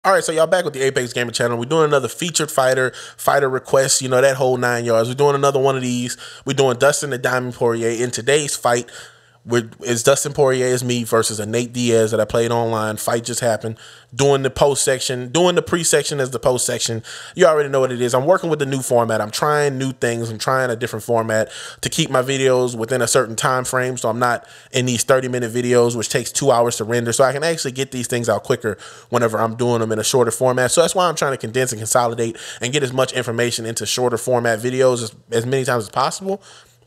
All right, so y'all back with the Apex Gamer channel. We're doing another featured fighter request, you know, that whole 9 yards. We're doing another one of these. We're doing Dustin the Diamond Poirier. In today's fight, it's Dustin Poirier is me versus a Nate Diaz that I played online. Fight just happened. Doing the post section, doing the pre-section as the post section. You already know what it is. I'm working with the new format. I'm trying new things. I'm trying a different format to keep my videos within a certain time frame, so I'm not in these 30-minute videos, which takes 2 hours to render, so I can actually get these things out quicker whenever I'm doing them in a shorter format. So that's why I'm trying to condense and consolidate and get as much information into shorter format videos as many times as possible,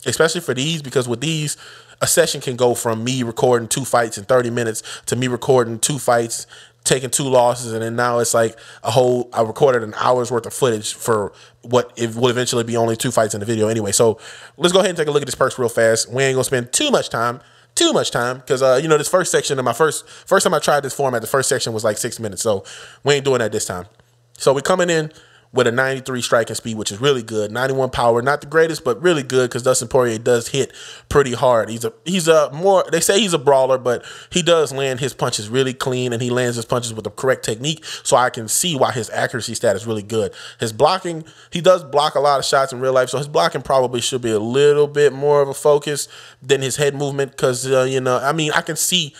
especially for these, because with these, a session can go from me recording 2 fights in 30 minutes to me recording 2 fights, taking 2 losses, and then now it's like I recorded an hour's worth of footage for what it will eventually be only 2 fights in the video anyway. So let's go ahead and take a look at this perks real fast. We ain't gonna spend too much time because you know, this first section of my first time I tried this format, the first section was like 6 minutes, so we ain't doing that this time. So we're coming in with a 93 striking speed, which is really good. 91 power, not the greatest, but really good, because Dustin Poirier does hit pretty hard. He's a more, they say he's a brawler, but he does land his punches really clean, and he lands his punches with the correct technique, so I can see why his accuracy stat is really good. His blocking, he does block a lot of shots in real life, so his blocking probably should be a little bit more of a focus than his head movement, because, you know, I mean, I can see,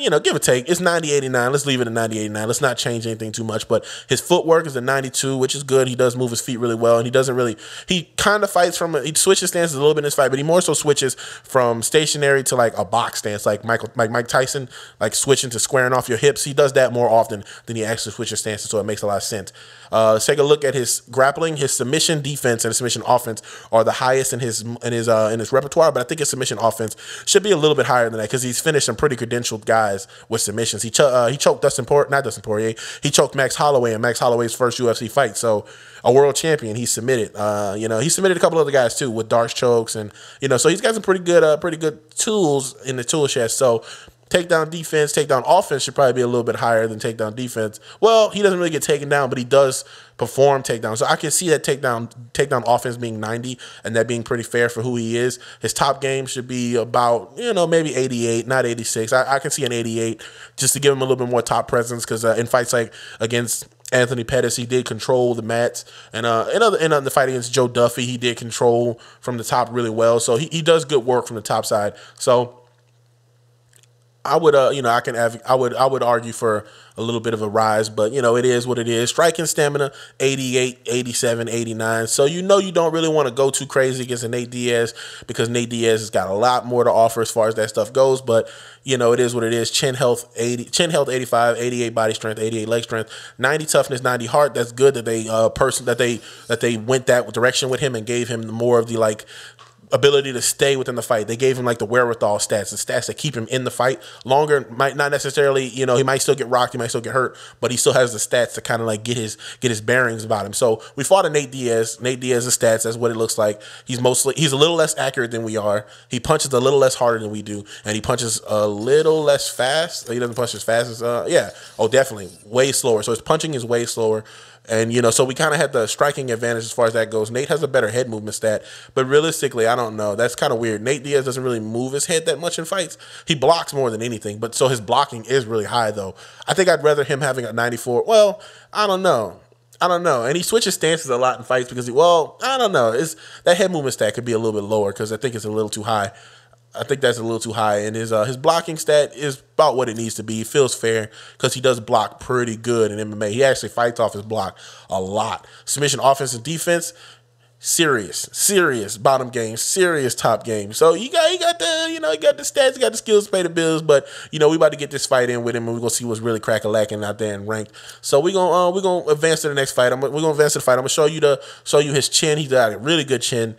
you know, give or take, it's 90-89. Let's leave it at 90-89. Let's not change anything too much. But his footwork is a 92, which is good. He does move his feet really well, and he kind of fights from he switches stances a little bit in his fight, but he more so switches from stationary to like a box stance, like Mike Tyson, like switching to squaring off your hips. He does that more often than he actually switches stances, so it makes a lot of sense. Let's take a look at his grappling. His submission defense and his submission offense are the highest in his repertoire, but I think his submission offense should be a little bit higher than that, because he's finished some pretty credentialed guys with submissions. He choked he choked Max Holloway in Max Holloway's first UFC fight. So a world champion, he submitted. You know, he submitted a couple other guys too with Darce chokes, and you know, so he's got some pretty good tools in the tool chest. So takedown defense, takedown offense should probably be a little bit higher than takedown defense. Well, he doesn't really get taken down, but he does perform takedowns. So I can see that takedown offense being 90, and that being pretty fair for who he is. His top game should be about, you know, maybe 88, not 86. I can see an 88 just to give him a little bit more top presence, because in fights like against Anthony Pettis, he did control the mats, and in the fight against Joe Duffy, he did control from the top really well. So he does good work from the top side. So I would, you know, I would argue for a little bit of a rise, but you know, it is what it is. Striking stamina, 88, 87, 89. So you know, you don't really want to go too crazy against a Nate Diaz, because Nate Diaz has got a lot more to offer as far as that stuff goes. But you know, it is what it is. Chin health 85, 88 body strength, 88 leg strength, 90 toughness, 90 heart. That's good that they went that direction with him and gave him more of the like ability to stay within the fight. They gave him like the wherewithal stats, the stats that keep him in the fight longer. Might not necessarily, you know, he might still get rocked, he might still get hurt, but he still has the stats to kind of like get his bearings about him. So we fought a Nate Diaz. Nate Diaz's stats, that's what it looks like. He's a little less accurate than we are. He punches a little less harder than we do, and he punches a little less fast. He doesn't punch as fast as yeah. Oh, definitely way slower. So his punching is way slower. And, you know, so we kind of had the striking advantage as far as that goes. Nate has a better head movement stat, but realistically, I don't know. That's kind of weird. Nate Diaz doesn't really move his head that much in fights. He blocks more than anything, but so his blocking is really high, though. I think I'd rather him having a 94. Well, I don't know. And he switches stances a lot in fights because, I don't know. That head movement stat could be a little bit lower, because I think it's a little too high. I think that's a little too high, and his blocking stat is about what it needs to be. It feels fair, because he does block pretty good in MMA. He actually fights off his block a lot. Submission offense and defense, serious bottom game, serious top game. So you got the stats, you got the skills to pay the bills. But you know, we about to get this fight in with him, and we're gonna see what's really crack-a-lacking out there in ranked. So we're gonna advance to the next fight. We're gonna advance to the fight. I'm gonna show you his chin. He's got a really good chin.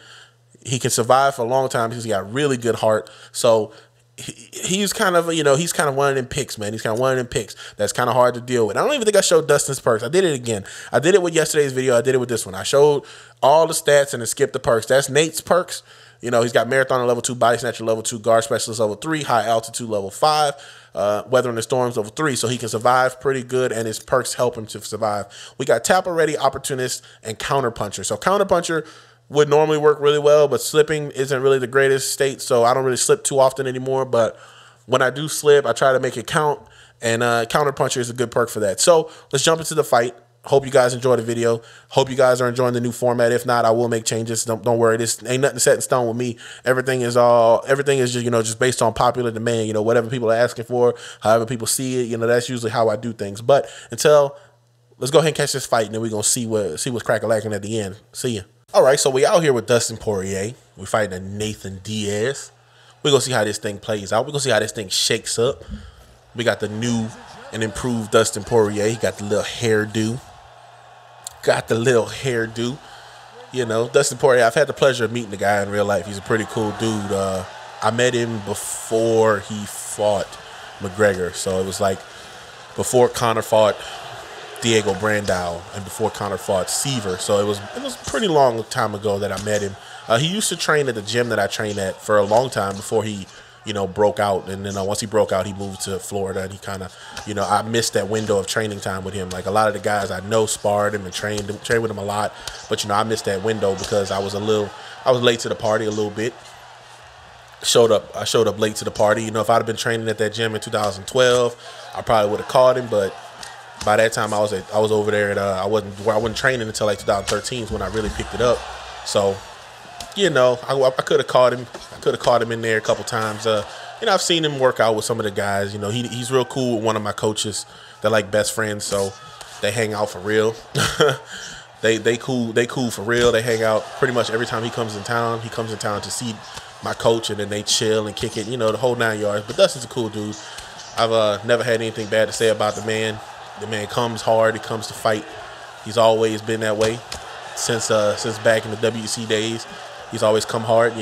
He can survive for a long time because he got really good heart. So he's kind of, you know, he's kind of one of them picks, man. He's kind of one of them picks that's kind of hard to deal with. I don't even think I showed Dustin's perks. I did it again. I did it with yesterday's video. I did it with this one. I showed all the stats and then skipped the perks. That's Nate's perks. You know, he's got marathon level 2, body snatcher level 2, guard specialist level 3, high altitude level 5, weathering the storms level 3. So he can survive pretty good, and his perks help him to survive. We got tapper ready, opportunist, and counter puncher. So counter puncher would normally work really well, but slipping isn't really the greatest state, so I don't really slip too often anymore. But when I do slip, I try to make it count, And counter puncher is a good perk for that. So let's jump into the fight. Hope you guys enjoy the video. Hope you guys are enjoying the new format. If not, I will make changes. Don't worry. This ain't nothing set in stone with me. Everything is just, just based on popular demand. Whatever people are asking for, however people see it, that's usually how I do things. But let's go ahead and catch this fight, and then we're gonna see what's crack-a-lacking at the end. See ya. All right, so we out here with Dustin Poirier. We're fighting a Nathan Diaz. We're gonna see how this thing plays out. We're gonna see how this thing shakes up. We got the new and improved Dustin Poirier. He got the little hairdo. Dustin Poirier, I've had the pleasure of meeting the guy in real life. He's a pretty cool dude. I met him before he fought McGregor. So it was like before Conor fought Diego Brandao and before Conor fought Seaver. So it was a pretty long time ago that I met him. He used to train at the gym that I trained at for a long time before he broke out. And then once he broke out, he moved to Florida, and he kind of, I missed that window of training time with him. Like a lot of the guys I know sparred him and trained with him a lot. But, I missed that window because I was late to the party a little bit. I showed up late to the party. If I'd have been training at that gym in 2012, I probably would have caught him. But by that time, I was over there at, I wasn't training until like 2013 is when I really picked it up. So, I could have caught him. I could have caught him in there a couple times. I've seen him work out with some of the guys. He's real cool with one of my coaches. They're like best friends, so they hang out for real. they cool for real. They hang out pretty much every time he comes in town. He comes in town to see my coach, and then they chill and kick it. The whole 9 yards. But Dustin's a cool dude. I've never had anything bad to say about the man. The man comes hard. He comes to fight. He's always been that way since back in the WC days. He's always come hard,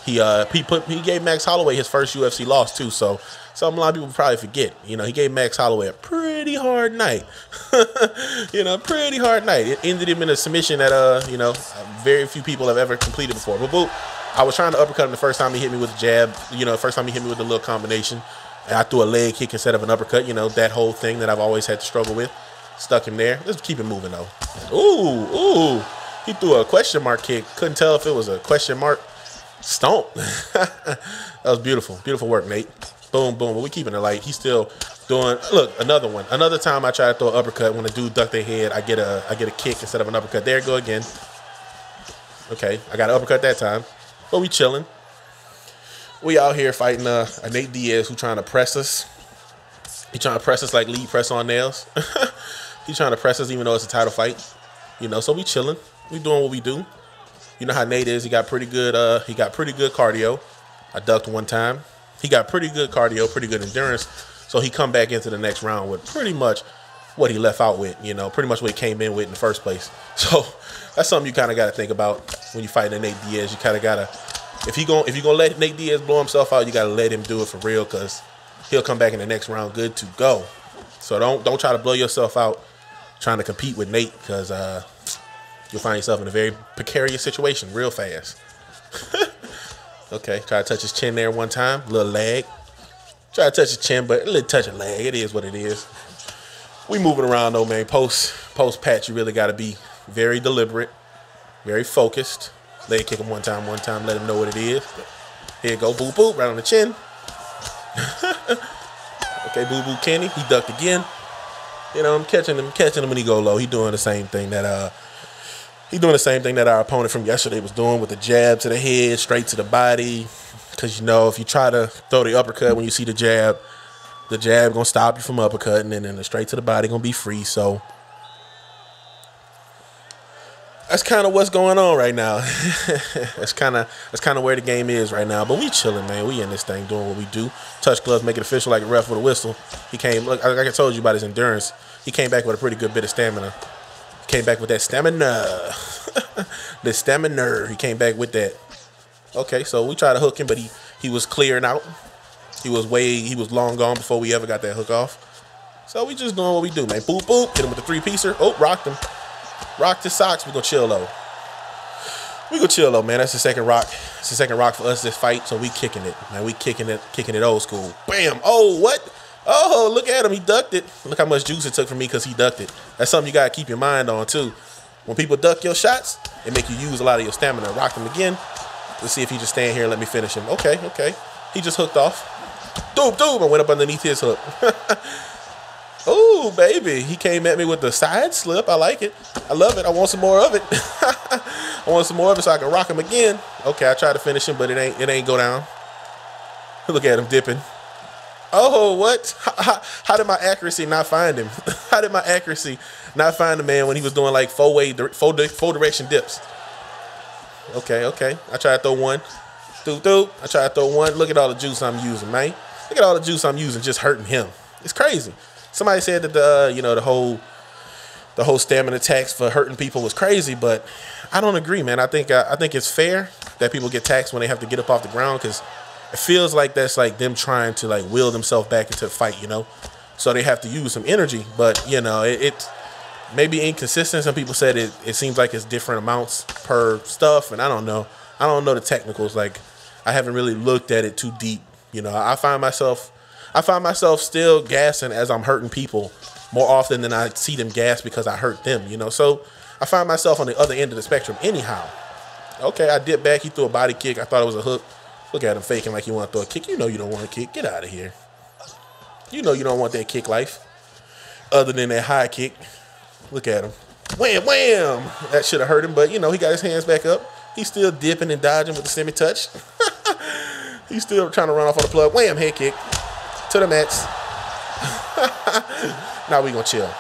He gave Max Holloway his first UFC loss too, so something a lot of people probably forget. He gave Max Holloway a pretty hard night. Pretty hard night. It ended him in a submission that very few people have ever completed before. But boop, I was trying to uppercut him the first time he hit me with a jab. First time he hit me with a little combination, and I threw a leg kick instead of an uppercut. That whole thing that I've always had to struggle with. Stuck him there. Let's keep it moving though. Ooh. He threw a question mark kick. Couldn't tell if it was a question mark. Stomp. That was beautiful. Beautiful work, Nate. Boom, boom. But we keeping it light. He's still doing. Look, another one. Another time I try to throw an uppercut. When a dude duck their head, I get a kick instead of an uppercut. There you go again. Okay, I got an uppercut that time. But we chilling. We out here fighting a Nate Diaz who trying to press us. He trying to press us like Lee press on nails. He's trying to press us even though it's a title fight. So we chilling. We doing what we do. You know how Nate is. He got pretty good cardio. I ducked one time. He got pretty good cardio, pretty good endurance. So he come back into the next round with pretty much what he left out with, pretty much what he came in with in the first place. So that's something you kind of got to think about when you fight Nate Diaz. You kind of got to, if you gonna let Nate Diaz blow himself out, you got to let him do it for real, because he'll come back in the next round good to go. So don't try to blow yourself out trying to compete with Nate, because you'll find yourself in a very precarious situation real fast. Okay, try to touch his chin there one time. Little lag. Try to touch his chin, but a little touch of lag. It is what it is. We moving around though, man. Post patch, you really got to be very deliberate, very focused. Leg kick him one time, let him know what it is. Here you go, boop, boop, right on the chin. Okay, boo boo Kenny, he ducked again. I'm catching him when he go low. He doing the same thing that our opponent from yesterday was doing, with the jab to the head, straight to the body. Because if you try to throw the uppercut when you see the jab gonna stop you from uppercutting, and then the straight to the body gonna be free. So that's kind of what's going on right now. That's kind of where the game is right now. But we chilling, man. We in this thing doing what we do. Touch gloves, make it official like a ref with a whistle. He came, look, like I told you about his endurance. He came back with a pretty good bit of stamina. He came back with that stamina. The stamina. He came back with that. Okay, so we tried to hook him, but he was clearing out. He was long gone before we ever got that hook off. So we just doing what we do, man. Boop, boop. Hit him with the three-piecer. Oh, rocked him. Rocked his socks. We gonna chill though. Man. That's the second rock. It's the second rock for us this fight. So we kicking it, man. We kicking it old school. Bam. Oh, what? Oh, look at him. He ducked it. Look how much juice it took from me because he ducked it. That's something you gotta keep your mind on too. When people duck your shots, it make you use a lot of your stamina. Rock him again. Let's see if he just stand here and let me finish him. Okay. He just hooked off. Doom, doom. I went up underneath his hook. Oh, baby. He came at me with the side slip. I like it. I love it. I want some more of it. I want some more of it so I can rock him again. Okay, I tried to finish him, but it ain't go down. Look at him dipping. Oh, what? How did my accuracy not find him? How did my accuracy not find the man when he was doing like four direction dips? Okay. I tried to throw one. I tried to throw one. Look at all the juice I'm using, man. Look at all the juice I'm using just hurting him. It's crazy. Somebody said that the whole stamina tax for hurting people was crazy, but I don't agree, man. I think it's fair that people get taxed when they have to get up off the ground, because it feels like that's like them trying to like will themselves back into the fight, So they have to use some energy, but it may be inconsistent. Some people said it seems like it's different amounts per stuff, and I don't know. I don't know the technicals. Like, I haven't really looked at it too deep. I find myself still gassing as I'm hurting people more often than I see them gas because I hurt them, So I find myself on the other end of the spectrum anyhow. Okay, I dipped back. He threw a body kick. I thought it was a hook. Look at him faking like you want to throw a kick. You don't want to kick. Get out of here. You don't want that kick life other than that high kick. Look at him. Wham, wham. That should have hurt him, but, he got his hands back up. He's still dipping and dodging with the semi-touch. He's still trying to run off on the plug. Wham, head kick. To the mats. Now we gonna chill.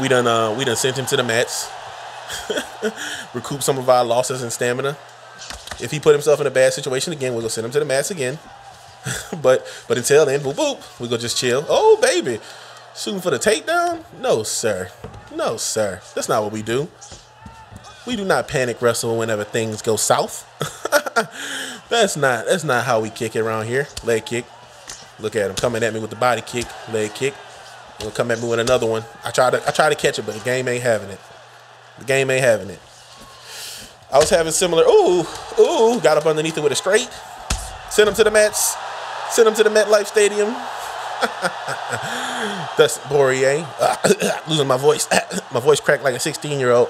We done sent him to the mats. Recoup some of our losses in stamina. If he put himself in a bad situation again, we're gonna send him to the mats again. but until then, boop boop, we gonna just chill. Oh baby, shooting for the takedown? No sir, no sir. That's not what we do. We do not panic wrestle whenever things go south. That's not how we kick it around here. Leg kick. Look at him coming at me with the body kick, leg kick. He'll come at me with another one. I try to catch it, but the game ain't having it. The game ain't having it. I was having similar. Ooh, got up underneath it with a straight. Send him to the mats. Send him to the MetLife Stadium. Dustin Poirier. Losing my voice. My voice cracked like a 16-year-old.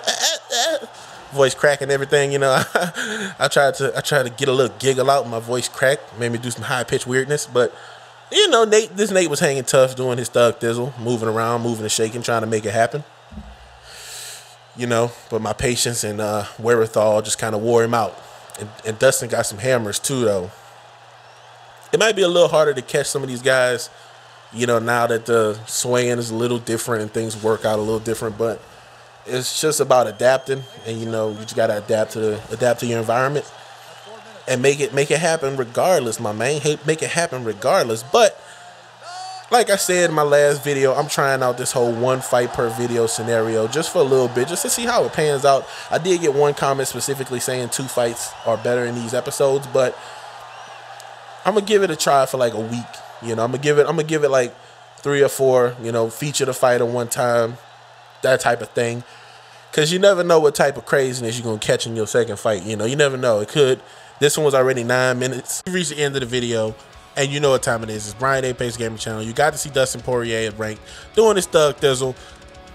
Voice crack and everything, I tried to get a little giggle out. My voice cracked. Made me do some high-pitched weirdness, but Nate was hanging tough, doing his thug thizzle, moving around, moving and shaking, trying to make it happen. But my patience and wherewithal just kind of wore him out. And Dustin got some hammers too, though. It might be a little harder to catch some of these guys, now that the swaying is a little different and things work out a little different. But it's just about adapting, and you just gotta adapt to your environment and make it happen regardless, my man. Make it happen regardless. But like I said in my last video, I'm trying out this whole one fight per video scenario just for a little bit, just to see how it pans out. I did get one comment specifically saying 2 fights are better in these episodes, but I'm gonna give it a try for like a week. I'm gonna give it like 3 or 4. Feature the fighter one time, that type of thing. Because you never know what type of craziness you're gonna catch in your second fight. You never know. It could. This one was already 9 minutes. We reached the end of the video. And you know what time it is. It's Bryant Apex Gaming Channel. You got to see Dustin Poirier at rank doing his thug thizzle,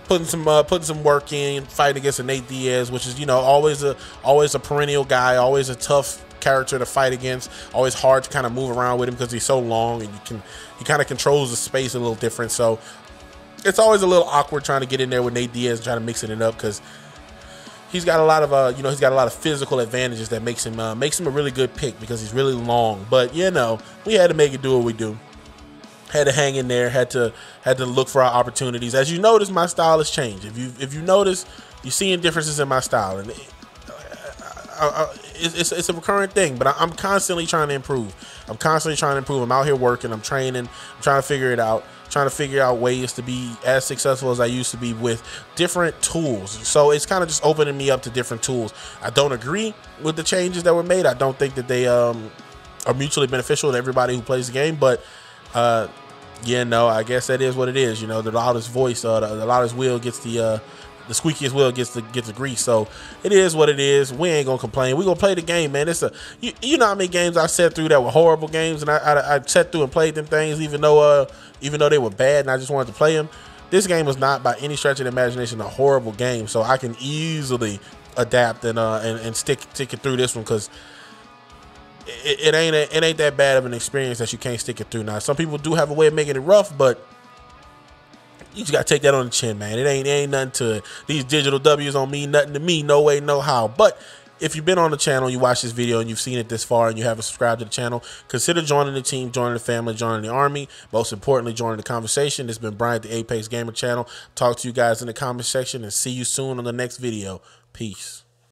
putting some work in, fighting against a Nate Diaz, which is always a perennial guy, always a tough character to fight against, always hard to kind of move around with him because he's so long and he kind of controls the space a little different. So it's always a little awkward trying to get in there with Nate Diaz and trying to mix it up because he's got a lot of physical advantages that makes him a really good pick because he's really long. But we had to make it do what we do. Had to hang in there. Had to look for our opportunities. As you notice, my style has changed. If you notice, you're seeing differences in my style, and it's a recurrent thing. But I'm constantly trying to improve. I'm out here working. I'm training. I'm trying to figure it out. Trying to figure out ways to be as successful as I used to be with different tools. So it's kind of just opening me up to different tools. I don't agree with the changes that were made. I don't think that they are mutually beneficial to everybody who plays the game. But I guess that is what it is. The loudest voice, the loudest wheel gets the squeakiest wheel gets the grease. So it is what it is. We ain't gonna complain. We gonna play the game, man. It's you know how many games I sat through that were horrible games, and I sat through and played them things, even though they were bad, and I just wanted to play them. This game was not by any stretch of the imagination a horrible game, so I can easily adapt and stick it through this one because it ain't that bad of an experience that you can't stick it through. Now, some people do have a way of making it rough, but you just gotta take that on the chin, man. It ain't nothing to it. These digital W's don't mean nothing to me. No way, no how. But if you've been on the channel, you watch this video, and you've seen it this far, and you haven't subscribed to the channel, consider joining the team, joining the family, joining the army. Most importantly, joining the conversation. This has been Bryant, the Apex Gamer channel. Talk to you guys in the comment section, and see you soon on the next video. Peace.